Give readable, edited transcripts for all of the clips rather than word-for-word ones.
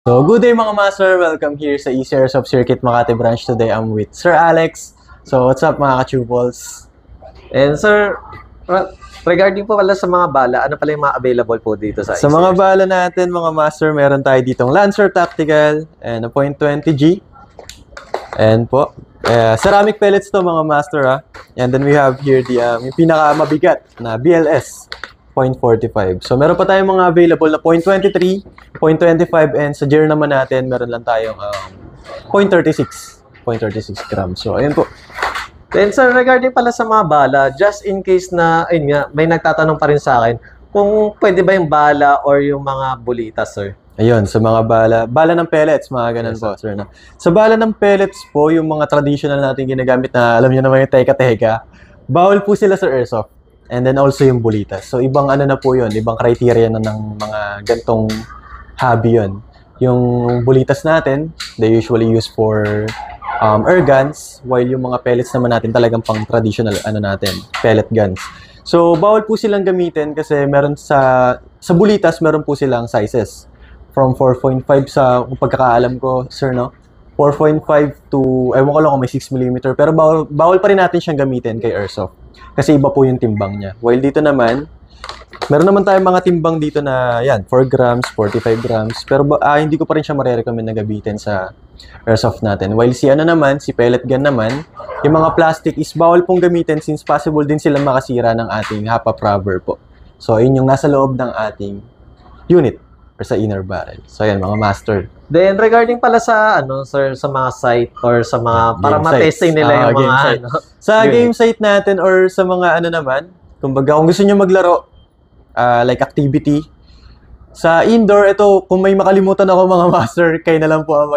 So, good day mga master. Welcome here sa Easy Airsoft Circuit Makati Branch. Today I'm with Sir Alex. So, what's up mga ka-tuples? And sir, regarding po pala sa mga bala, ano pala yung mga available po dito sa Sa mga bala natin mga master, meron tayo ditong Lancer Tactical and a .20G. And po, ceramic pellets to mga master ha. And then we have here the yung pinaka-mabigat na BLS. 0.45. So, meron pa tayong mga available na 0.23, 0.25, and sa gear naman natin, meron lang tayong 0.36 grams. So, ayun po. Then, sir, regarding pala sa mga bala, just in case na, ayun nga, may nagtatanong pa rin sa akin, kung pwede ba yung bala or yung mga bulitas, sir? Ayun, sa mga bala ng pellets, mga ganun po, sir. No? Sa bala ng pellets po, yung mga traditional natin ginagamit na, alam niyo naman yung teka-teka, bawal po sila sa airsoft. And then also yung bulitas. So, ibang ano na po yun, ibang criteria na ng mga gantong hobby yun. Yung bulitas natin, they usually use for air guns, while yung mga pellets naman natin talagang pang traditional ano natin, pellet guns. So, bawal po silang gamitin kasi meron sa bulitas, meron po silang sizes. From 4.5 sa, kung pagkakaalam ko, sir, no? 4.5 to, ewan ko lang kung may 6mm, pero bawal pa rin natin siyang gamitin kay airsoft. Kasi iba po yung timbang niya. While dito naman, meron naman tayong mga timbang dito na, yan, 4 grams, 45 grams, pero hindi ko pa rin siya marirecommend na gamitin sa airsoft natin. While si si pellet gun naman, yung mga plastic is bawal pong gamitin since possible din silang makasira ng ating hop-up rubber po. So, yun yung nasa loob ng ating unit or sa inner barrel. So, ayan, mga master. Then, regarding pala sa, sir, sa mga site or sa mga, para ma-testing nila yung mga, sa game site natin or sa mga naman, kumbaga, kung gusto nyo maglaro, like activity, sa indoor, ito, kung may makalimutan ako mga master, kayo na lang po ang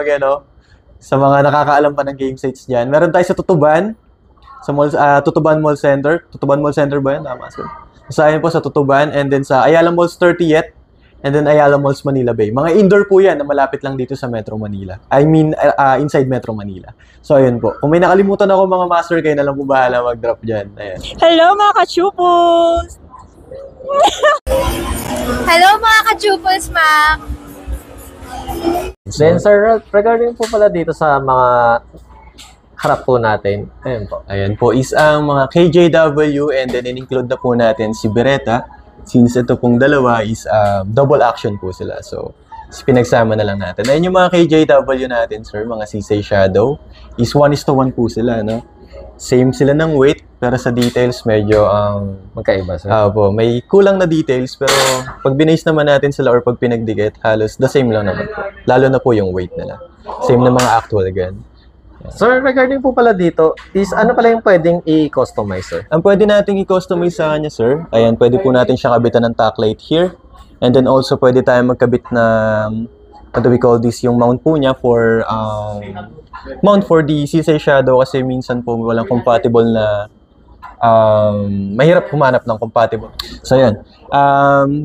sa mga nakakaalam pa ng game sites dyan. Meron tayo sa Tutuban, sa mall, Tutuban Mall Center. Tutuban Mall Center ba yun? Tama, sir. Sa ayan po sa Tutuban, and then sa Ayala Malls 30th, and then Ayala Malls Manila Bay. Mga indoor po yan na malapit lang dito sa Metro Manila. I mean, inside Metro Manila. So, ayun po. Kung may nakalimutan ako mga master, kayo na lang po bahala mag-drop dyan. Ayan. Hello mga ka-chupos! Hello mga ka-chupos, Mac! Then, sir, regarding po pala dito sa mga harap po natin, ayun po. Ayan po is ang mga KJW, and then in-include na po natin si Beretta. Since ito pong dalawa is double action po sila. So, pinagsama na lang natin. Ayun yung mga KJW natin, sir, mga Sisay Shadow, is 1:1 po sila, no? Same sila ng weight, pero sa details medyo magkaiba, sir. Po, may kulang na details, pero pag binase naman natin sila or pag pinagdikit, halos the same lang naman po. Lalo na po yung weight nila. Same na mga actual gun. Sir, regarding po pala dito, is ano pala yung pwedeng i-customize, sir? Ang pwede nating i-customize sa kanya, sir, ayan, pwede po natin siya kabitan ng tack light here. And then also, pwede tayo magkabit na, what do we call this, yung mount po niya for, mount for the Sisay Shadow kasi minsan po walang compatible na, mahirap humanap ng compatible. So, yun.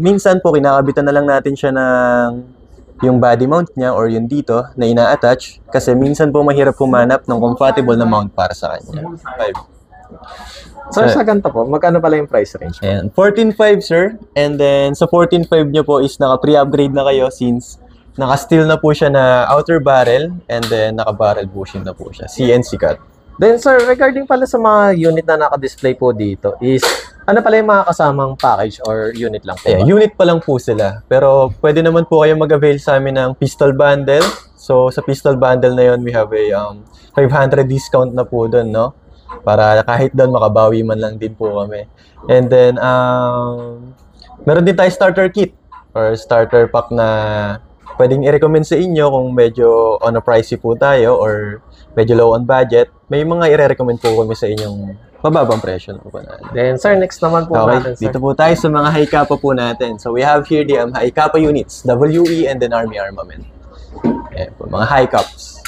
Minsan po, kinakabitan na lang natin siya ng yung body mount niya or yung dito na ina-attach kasi minsan po mahirap humanap ng compatible na mount para sa kanya. 5. Sir, sa ganito po, magkano pala yung price range? Ayan, 14.5 sir. And then sa 14.5 nyo po is naka-pre-upgrade na kayo since naka-steel na po siya na outer barrel and then naka-barrel bushing na po siya. CNC cut. Then sir, regarding pala sa mga unit na naka-display po dito is ano pala yung mga kasamang package or unit lang po? Ayan, unit pa lang po sila. Pero pwede naman po kayo mag-avail sa amin ng pistol bundle. So sa pistol bundle na yun, we have a 500 discount na po doon, no? Para kahit doon makabawi man lang din po kami. And then meron din tayo starter kit or starter pack na pwedeng i-recommend sa inyo kung medyo on a pricey po tayo or medyo low on budget. May mga i-recommend po kami sa inyong mababang presyo po natin. Then sir, next naman po natin, sir. Dito po tayo sa mga high kappa po natin. So we have here the high kappa units, WE and then Army Armament. Ayan po, mga high caps.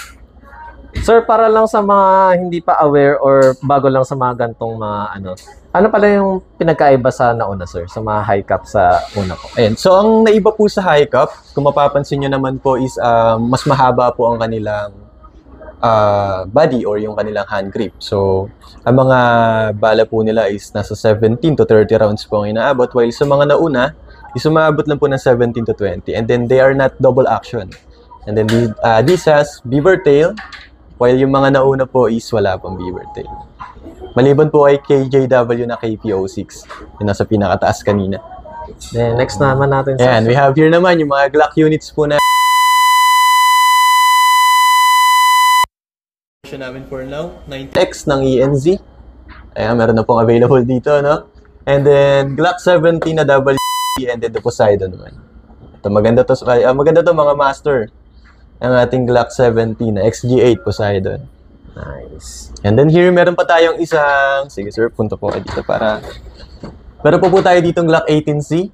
Sir, para lang sa mga hindi pa aware or bago lang sa mga gantong mga ano pala yung pinagkaiba sa nauna, sir, sa mga high cap sa una po? Ayan, so ang naiba po sa high cap, kung mapapansin nyo naman po is mas mahaba po ang kanilang body or yung kanilang hand grip. So, ang mga bala po nila is nasa 17 to 30 rounds po ang inaabot, while sa mga nauna is umabot lang po ng 17 to 20. And then they are not double action. And then this has beaver tail, while yung mga nauna po is wala pang beaver tail. Maliban po kay KJW na KP06, yung nasa pinakataas kanina. Then next naman natin sir. Ayan, we have here naman yung mga Glock units po na namin for now, 90X ng ENZ. Ayan, meron na pong available dito, no? And then, Glock 70 na WD, and then the Poseidon naman. Ito, maganda to mga master. Ang ating Glock 70 na XG8 Poseidon. Nice. And then here, meron pa tayong isang, sige sir, punta po kayo dito para, meron po tayo ditong Glock 18C.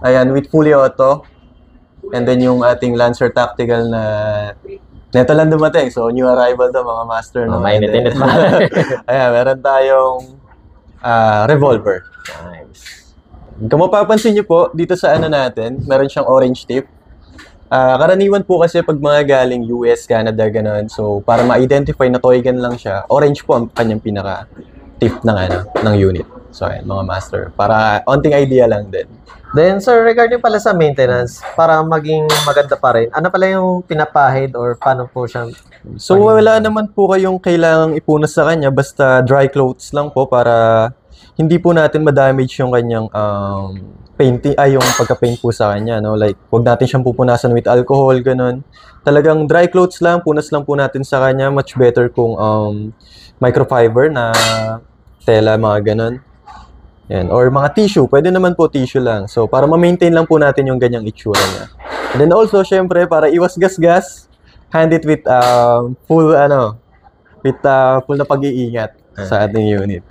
Ayan, with fully auto. And then yung ating Lancer Tactical na neto lang dumating. So, new arrival to mga master. Oh, No? mainit-init pa. Ayan, meron tayong revolver. Nice. Kung mapapansin nyo po, dito sa ano natin, meron siyang orange tip. Karaniwan po kasi pag mga galing US, Canada, ganun. So, para ma-identify na toy gun lang siya, orange po ang kanyang pinaka-tip ng unit. So, ayan, mga master. Para onting idea lang din. Then sir, regarding pala sa maintenance, para maging maganda pa rin, ano pala yung pinapahid or paano po siya? So, wala naman po kayong kailangang ipunas sa kanya. Basta dry clothes lang po para hindi po natin ma-damage yung kanyang yung pagka-paint po sa kanya. No? Like, wag natin siyang pupunasan with alcohol, ganun. Talagang dry clothes lang, punas lang po natin sa kanya. Much better kung microfiber na tela, mga ganun. Yan. Or mga tissue. Pwede naman po tissue lang. So, para ma-maintain lang po natin yung ganyang itsura niya. And then also, syempre, para iwas gas-gas, hand it with full na pag-iingat sa ating unit.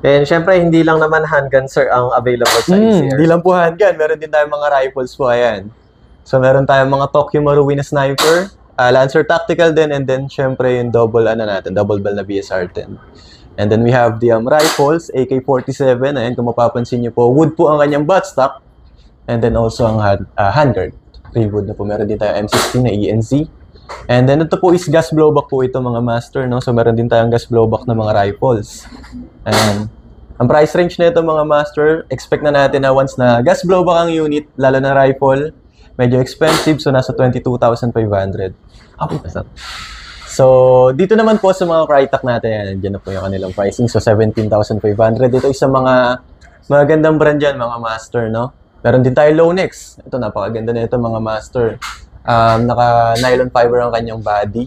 And syempre, hindi lang naman handgun, sir, ang available sa ECR. Hindi lang po handgun. Meron din tayong mga rifles po. Ayan. So, meron tayong mga Tokyo Marui na sniper, Lancer Tactical din, and then, syempre, yung double bell na BSR-10. And then we have the rifles, AK-47. Ayan, kung mapapansin nyo po, wood po ang kanyang buttstock. And then also ang handguard. Real wood na po. Meron din tayo M16 na ENZ. And then ito po is gas blowback po ito mga master. No? So meron din tayong gas blowback na mga rifles. And ang price range na ito mga master, expect na natin na once na gas blowback ang unit, lalo na rifle, medyo expensive. So nasa 22,500. So, dito naman po sa mga Crytek natin, nandiyan na po yung kanilang pricing. So, 17,500. Ito isa mga magandang brand dyan, mga master, no? Meron din tayo Lonex. Ito, napakaganda na ito, mga master. Naka-nylon fiber ang kanyang body.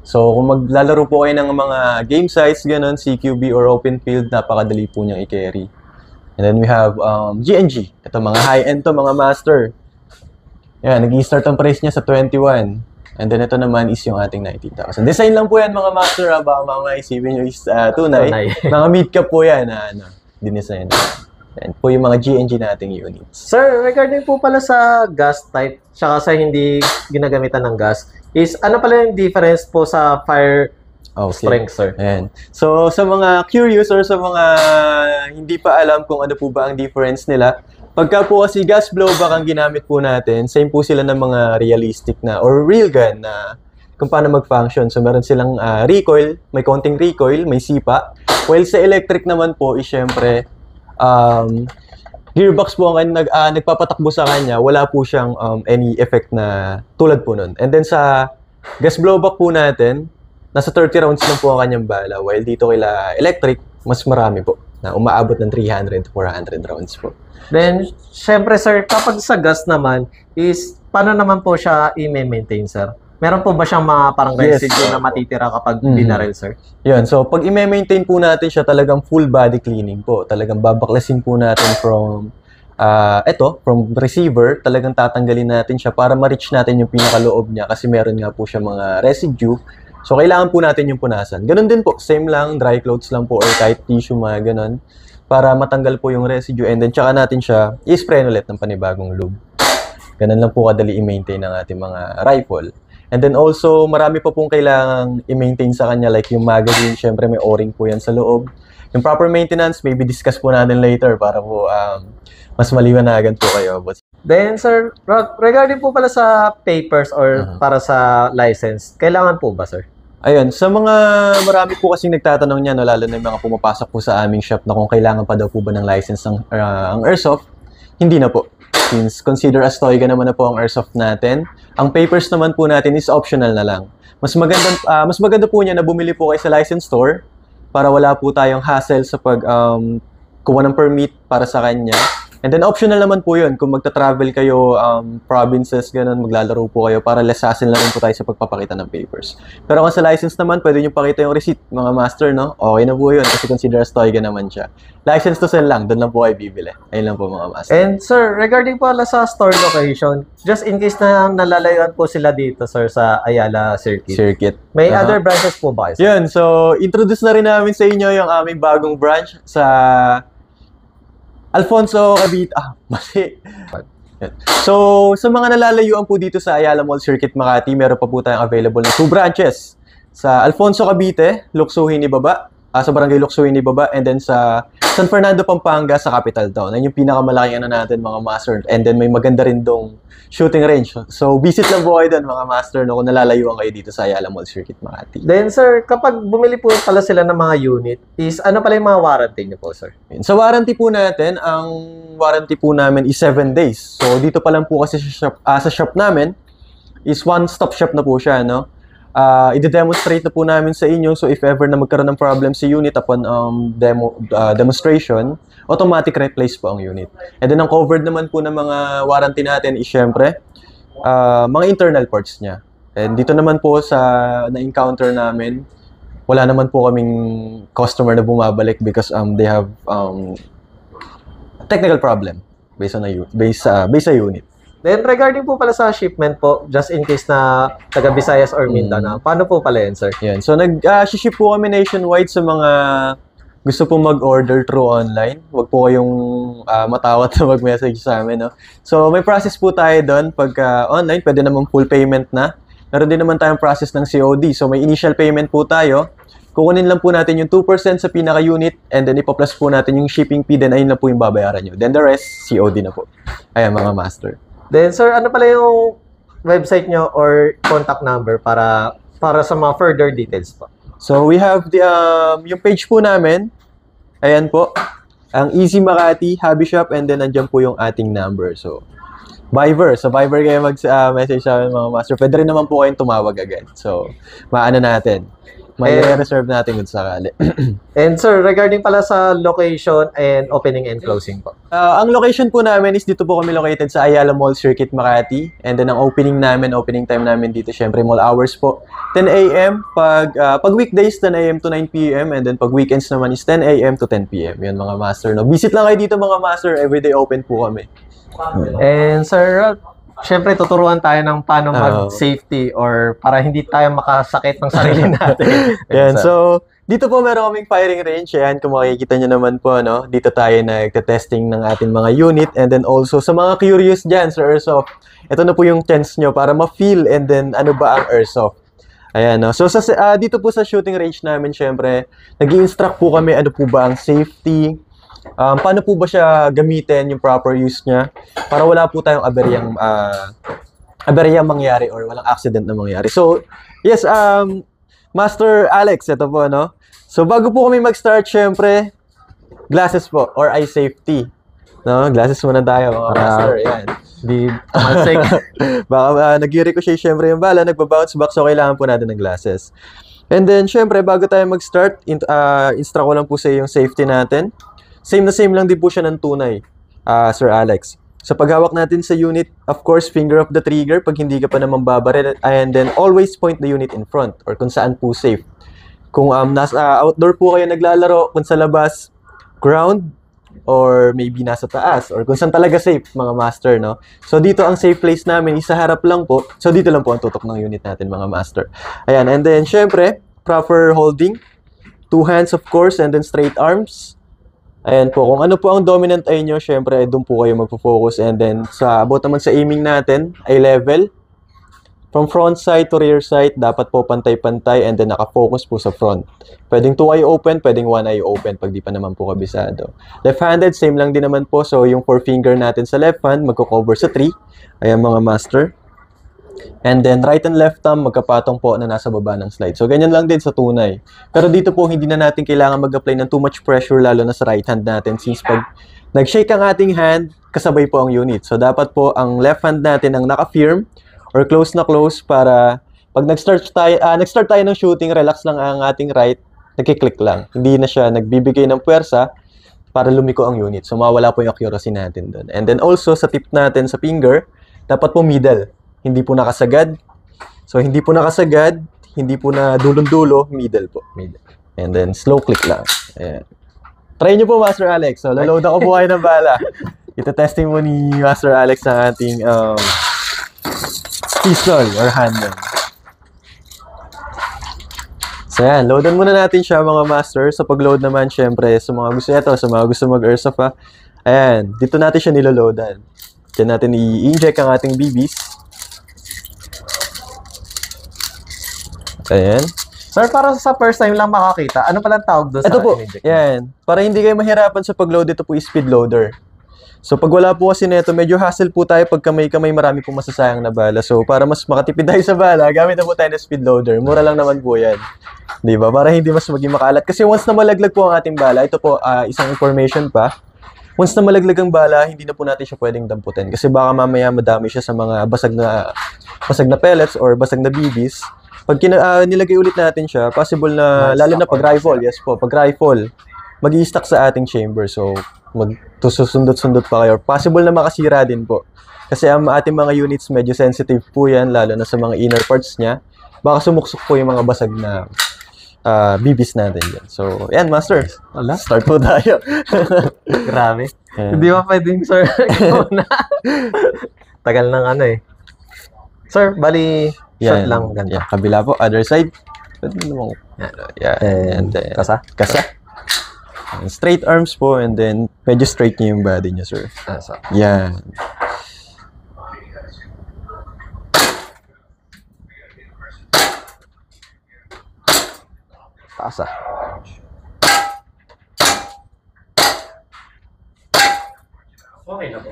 So, kung maglalaro po kayo ng mga game size, ganun, CQB or open field, napakadali po niyang i-carry. And then we have GNG. Ito, mga high-end to, mga master. Yan, nag-i-start ang price niya sa 21. And then ito naman is yung ating 19,000. Design lang po yan mga master, baka mga isipin nyo is tunay. Mga mid-cap po yan dinesign. Yan po yung mga GNG nating units. Sir, regarding po pala sa gas type, tsaka sa hindi ginagamitan ng gas, is ano pala yung difference po sa fire strength, sir? Ayan. So, sa mga curious or sa mga hindi pa alam kung ano po ba ang difference nila, pagka po kasi gas blowback ang ginamit po natin, same po sila ng mga realistic na or real gun na kung paano mag-function. So, meron silang recoil, may konting recoil, may sipa. While sa electric naman po, is syempre, gearbox po ang nagpapatakbo sa kanya, wala po siyang any effect na tulad po nun. And then sa gas blowback po natin, nasa 30 rounds lang po ang kanyang bala. While dito kila electric, mas marami po na umaabot ng 300 to 400 rounds po. Then, syempre sir, kapag sa gas naman, is paano naman po siya i-maintain, sir? Meron po ba siyang mga parang residue na matitira kapag binaril, sir? Yun, so pag i-maintain po natin siya, talagang full body cleaning po. Talagang babaklasin po natin from receiver, talagang tatanggalin natin siya para ma-reach natin yung pinakaloob niya kasi meron nga po siya mga residue. So, kailangan po natin yung punasan. Ganun din po, same lang, dry clothes lang po or kahit tissue, mga ganun, para matanggal po yung residue and then tsaka natin siya i-spray ulit ng panibagong lube. Ganun lang po kadali i-maintain ng ating mga rifle. And then also, marami pa pong kailangang i-maintain sa kanya like yung magazine, syempre may o-ring po yan sa loob. Yung proper maintenance, maybe discuss po natin later para po mas maliwanagan po kayo. Then sir, regarding po pala sa papers or para sa license, kailangan po ba, sir? Ayun, sa mga marami po kasing nagtatanong niyan, no, lalo na yung mga pumapasok po sa aming shop na kung kailangan pa daw po ba ng license ang airsoft, hindi na po. since consider as Toyga naman na po ang airsoft natin. Ang papers naman po natin is optional na lang. Mas maganda po niya na bumili po kayo sa licensed store para wala po tayong hassle sa kuha ng permit para sa kanya. And then optional naman po yun kung magta-travel kayo provinces, ganun, maglalaro po kayo para less hassle na rin po tayo sa pagpapakita ng papers. Pero kung sa license naman, pwede nyo pakita yung receipt, mga master, no? Okay na po yun kasi consider as Toyga naman siya. License to sell lang, doon lang po kayo bibili. Ayun lang po mga master. And sir, regarding po sa store location, just in case na nalalayuan po sila dito, sir, sa Ayala Circuit. May other branches po ba kayo, sir? Yun, so introduce na rin namin sa inyo yung aming bagong branch sa Alfonso Cavite. Mali. So, sa mga nalalayuan po dito sa Ayala Mall Circuit Makati, meron pa po tayong available na 2 branches. Sa Alfonso Cavite, Luksuhin Ibaba, sa Barangay Luksuhin Ibaba, and then sa San Fernando, Pampanga, sa Capital Town. Yan yung pinakamalaking natin, mga master. And then may maganda rin dong shooting range. So, visit lang po kayo doon, mga master, no, kung nalalayuan kayo dito sa Ayala Mall Circuit Makati. Then sir, kapag bumili po pala sila ng mga unit, is ano pala yung mga warranty niyo po, sir? Sa warranty po natin, ang warranty po namin is 7 days. So, dito pa lang po kasi sa shop namin is one-stop shop na po siya, no? I-demonstrate na po namin sa inyo. So, if ever na magkaroon ng problem sa unit upon demonstration, automatic replace po ang unit. And then, ang covered naman po ng mga warranty natin is syempre, mga internal parts niya. And dito naman po sa na-encounter namin, wala naman po kaming customer na bumabalik because they have technical problem based sa unit. Then regarding po pala sa shipment po, just in case na taga Visayas or Mindanao, paano po pala yan, sir? Yan. So nag-ship po kami nationwide sa mga gusto po mag-order through online. Huwag po kayong matawat na mag-message sa amin, no? So may process po tayo doon. Pagka online, pwede naman full payment na. Meron din naman tayong process ng COD. So may initial payment po tayo. Kukunin lang po natin yung 2% sa pinaka-unit and then ipa-plus po natin yung shipping fee, then ayun na po yung babayaran nyo. Then the rest, COD na po. Ayan, mga master. Then sir, ano pala yung website nyo or contact number para sa mga further details po? So we have yung page po namin. Ayan po. Ang Easy Makati Hobby Shop, and then nandiyan po yung ating number. So Viber. So Viber kayo mag-message sa amin, mga master. Pwede rin naman po kayong tumawag agad. So maano natin. May reserve natin kung sakali. And sir, regarding pala sa location and opening and closing po. Ang location po namin is dito po kami located sa Ayala Mall Circuit Makati. And then ang opening time namin dito, syempre mall hours po. 10 a.m. Pag weekdays, 10 a.m. to 9 p.m. And then pag weekends naman is 10 a.m. to 10 p.m. Yan, mga master. No? Visit lang kayo dito, mga master. Everyday open po kami. And sir, syempre tuturuan tayo ng paano mag-safety or para hindi tayo makasakit ng sarili natin. Yan, so dito po meron kaming firing range. Ayan, kung makikita nyo naman po, no? Dito tayo nagte-testing ng ating mga unit. And then also sa mga curious dyan sa airsoft, ito na po yung chance nyo para ma-feel and then ano ba ang airsoft. Ayan, no? So dito po sa shooting range namin, syempre nag-i-instruct po kami ano po ba ang safety, paano po ba siya gamitin, yung proper use niya, para wala po tayong aberyang mangyari or walang accident na mangyari. So, yes, Master Alex, ito po, no? So, bago po kami mag-start, syempre, glasses po, or eye safety. No? Glasses muna tayo, mga master. Ayan. Di masik. Baka nag-ricochet, syempre, yung bala, nagbabounce back, so kailangan po natin ng glasses. And then, syempre, bago tayo mag-start, instruct ko lang po sa yung safety natin. Same lang din po siya ng tunay, Sir Alex. Sa paghawak natin sa unit, of course, finger off the trigger pag hindi ka pa naman babaril, and then always point the unit in front or kung saan po safe. Kung nasa outdoor po kayo naglalaro, kung sa labas, ground, or maybe nasa taas, or kung saan talaga safe, mga master, no? So dito ang safe place namin, isa harap lang po. So dito lang po ang tutok ng unit natin, mga master. Ayan, and then syempre, proper holding, 2 hands of course, and then straight arms. Ayan po, kung ano po ang dominant eye nyo, syempre doon po kayo magpo-focus. And then, about naman sa aiming natin, eye level. From front sight to rear sight, dapat po pantay-pantay and then nakafocus po sa front. Pwedeng 2 eye open, pwedeng 1 eye open pag di pa naman po kabisado. Left-handed, same lang din naman po. So, yung 4 finger natin sa left hand, magko-cover sa 3. Ayan, mga master. And then, right and left thumb, magkapatong po na nasa baba ng slide. So, ganyan lang din sa tunay. Pero dito po, hindi na natin kailangan mag-apply ng too much pressure, lalo na sa right hand natin. Since pag nag-shake ang ating hand, kasabay po ang unit. So, dapat po ang left hand natin ang naka-firm or close na close para pag nag-start tayo ng shooting, relax lang ang ating right, nagkiklik lang. Hindi na siya nagbibigay ng puwersa para lumiko ang unit. So, mawala po yung accuracy natin doon. And then also, sa tip natin sa finger, dapat po middle. Hindi po nakasagad. So, hindi po nakasagad, hindi po na dulong-dulo, middle po. Middle. And then, slow click lang. Ayan. Try nyo po, Master Alex. So, laload ako po kayo ng bala. Ito-testing mo ni Master Alex ang ating pistol or handgun. So, yan. Loadan muna natin siya, mga master. Sa pag-load naman, syempre, sa mga gusto ito, sa mga gusto mag-airsoft, ha. Ayan. Dito natin siya niloloadan. Diyan natin i-inject ang ating BBs. Ayan. Sir, para sa first time lang makakita, ano palang tawag doon sa Ito po, in-inject? yan. Para hindi kayo mahirapan sa pag-load, ito po is speed loader. So, pag wala po kasi nito, medyo hassle po tayo pag kamay-kamay, marami po masasayang na bala. So, para mas makatipid tayo sa bala, gamit na po tayo ng speed loader. Mura lang naman po yan. Di ba? Para hindi mas maging makalat. Kasi once na malaglag po ang ating bala, ito po, isang information pa. Once na malaglag ang bala, hindi na po natin siya pwedeng damputin. Kasi baka mamaya madami siya sa mga basag na pellets or basag na BBs. Pag nilagay ulit natin siya, possible na, lalo na pag rifle, yes po, pag rifle, mag-i-stack sa ating chamber. So, susundot-sundot pa kayo. Possible na makasira din po. Kasi ang ating mga units medyo sensitive po yan, lalo na sa mga inner parts niya. Baka sumuksok po yung mga basag na BBs natin yan. So, yan, Master. Wala? Start po tayo. Grabe. Ayan. Hindi ba pwedeng, sir? Ikaw na. Tagal ng ano eh. Sir, bali, shot lang. Ganito. Yan, kabila po, other side. Pwede naman. Yan. And then, Kasa? Kasa. Straight arms po, and then medyo straight niyo yung body niya, sir. So. Yan. Kasa. Okay na po.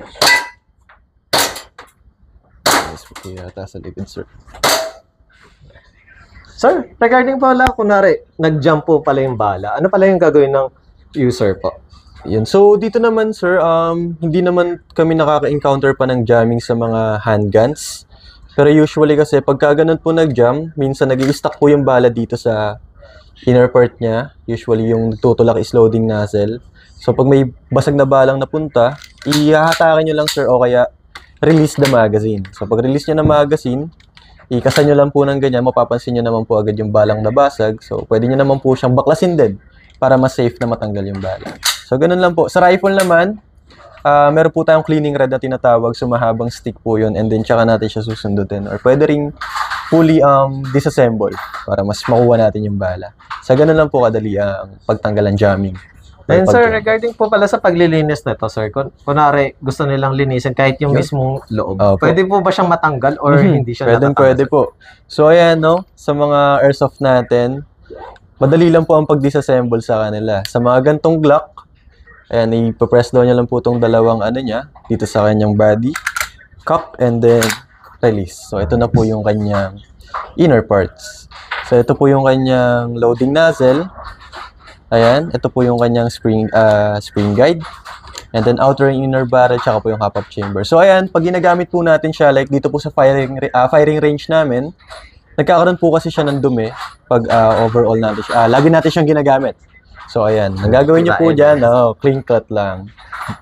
Yes, po yata sa likod, sir. Sir, regarding pala, kunwari, nag-jump po pala yung bala. Ano pala yung gagawin ng user po? Yun. So, dito naman, sir, hindi naman kami nakaka-encounter pa ng jamming sa mga handguns. Pero usually kasi, pagka ganun po nag-jam, minsan nag-i-stuck po yung bala dito sa inner part niya. Usually, yung tutulak is loading nozzle. So, pag may basag na balang napunta, ihahatakan nyo lang, sir, o kaya release the magazine. So, pag release nyo ng magazine, ikasa nyo lang po ng ganyan, mapapansin nyo naman po agad yung balang nabasag. So, pwede nyo naman po siyang baklasin din para mas safe na matanggal yung bala. So, ganun lang po. Sa rifle naman, meron po tayong cleaning rod na tinatawag. So, mahabang stick po yun. And then, tsaka natin siya susundutin. Or pwede ring fully disassemble para mas makuha natin yung bala. Sa ganun lang po kadali ang pagtanggal ng jamming. Then sir, regarding po pala sa paglilinis nito, sir, kunwari gusto nilang linisin kahit yung mismong loob. Pwede po ba siyang matanggal or hindi siya natatanggal? Pwede po. So, ayan, no? Sa mga airsoft natin, madali lang po ang pag-disassemble sa kanila. Sa mga gantong Glock, ayan, ipapress down niya lang po itong dalawang ano niya, dito sa kanyang body, cock, and then release. So, ito na po yung kanyang inner parts. So, ito po yung kanyang loading nozzle. Ayan, ito po yung kanyang spring guide. And then outer and inner barrel, tsaka po yung hop-up chamber. So ayan, pag ginagamit po natin siya, like dito po sa firing range namin, nagkakaroon po kasi siya ng dumi pag overall natin siya. Lagi natin siyang ginagamit. So ayan, ang gagawin niyo po dyan, clean cut lang.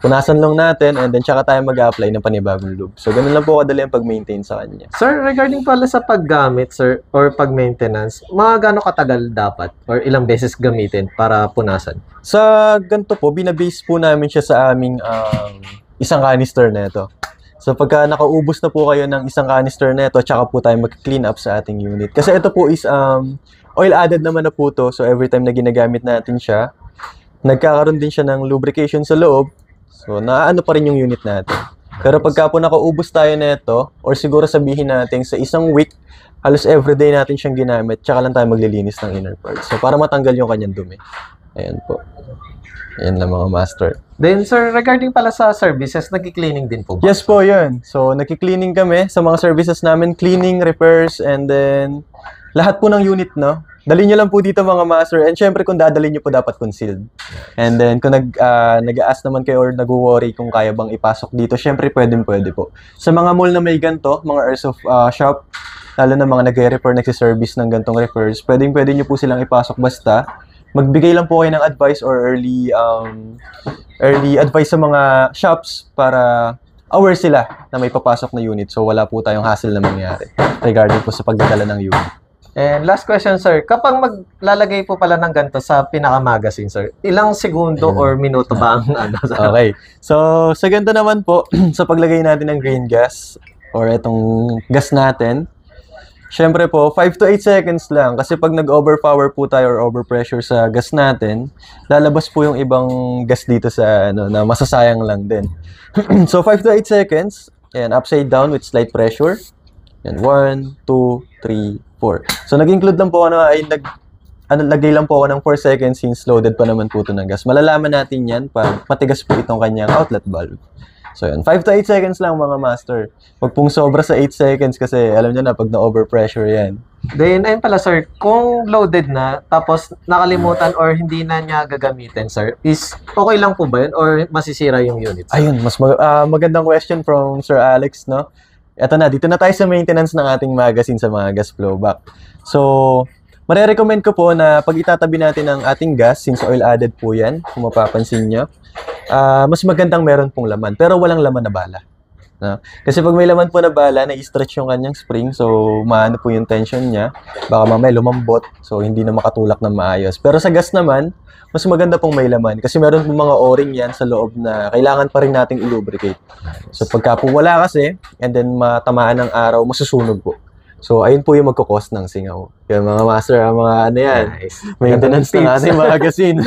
Punasan lang natin and then tsaka tayo mag-apply ng panibagong lube. So ganun lang po kadali ang pag-maintain sa kanya. Sir, regarding pala sa paggamit, sir, or pag-maintenance, mga gaano katagal dapat or ilang beses gamitin para punasan? Sa ganito po, binabase po namin siya sa aming isang canister na ito. So pagka nakaubos na po kayo ng isang canister na ito, tsaka po tayo mag-clean up sa ating unit. Kasi ito po is oil added naman na po to. So every time na ginagamit natin siya, nagkakaroon din siya ng lubrication sa loob. So, naano pa rin yung unit natin. Pero pagka po nakaubos tayo nito, or siguro sabihin natin sa isang week, halos everyday natin siyang ginamit, tsaka lang tayo maglilinis ng inner parts. So, para matanggal yung kanyang dumi. Ayan po. Ayan lang mga master. Then, sir, regarding pala sa services, nagki-cleaning din po ba? Yes po, yun. So, nagki-cleaning kami sa mga services namin, cleaning, repairs, and then lahat po ng unit, no? Dali nyo lang po dito mga master. And syempre, kung dadalhin nyo po, dapat concealed. And then, kung nag-a-ask naman kayo or nag-worry kung kaya bang ipasok dito, syempre, pwede po. Sa mga mall na may ganito, mga airsoft shop, lalo na mga nag-repair, nagsiservice ng gantong repairs, pwede nyo po silang ipasok basta. Magbigay lang po kayo ng advice or early advice sa mga shops para aware sila na may papasok na unit. So, wala po tayong hassle na mangyari regarding po sa pagdadala ng unit. And last question, sir. Kapag maglalagay po pala ng ganito sa pinaka-magazine, sir, ilang segundo or minuto ba ang ano? Okay. So, sa ganito naman po, sa paglagay natin ng green gas or itong gas natin, syempre po, 5 to 8 seconds lang. Kasi pag nag-overpower po tayo or overpressure sa gas natin, lalabas po yung ibang gas dito sa na masasayang lang din. So, 5 to 8 seconds. Ayan, upside down with slight pressure. Ayan, 1, 2, 3, 4. So, nag-include lang po lagay lang po ako ng 4 seconds since loaded pa naman po ito ng gas. Malalaman natin yan pag matigas po itong kanyang outlet valve. So, yan. 5 to 8 seconds lang mga master. Huwag pong sobra sa 8 seconds kasi alam nyo na pag na-overpressure yan. Then, ayun pala, sir, kung loaded na, tapos nakalimutan or hindi na niya gagamitin, sir, is okay lang po ba yun or masisira yung unit, sir? Ayun, mas magandang question from Sir Alex, no? Eto na, dito na tayo sa maintenance ng ating magazine sa mga gas flowback. So, marirecommend ko po na pag itatabi natin ang ating gas, since oil added po yan, kung mapapansin nyo, mas magandang meron pong laman, pero walang laman na bala. No? Kasi pag may laman po na bala, na-stretch yung kanyang spring, so maano po yung tension niya, baka mamaya lumambot, so hindi na makatulak ng maayos. Pero sa gas naman, mas maganda pong may laman kasi meron pong mga o-ring yan sa loob na kailangan pa rin nating i-lubricate. So pagka po wala kasi, and then matamaan ng araw, masusunog po. So ayun po yung magkakos ng singaw. Kaya mga master, mga ano yan, Nice. maintenance ng ating magazine.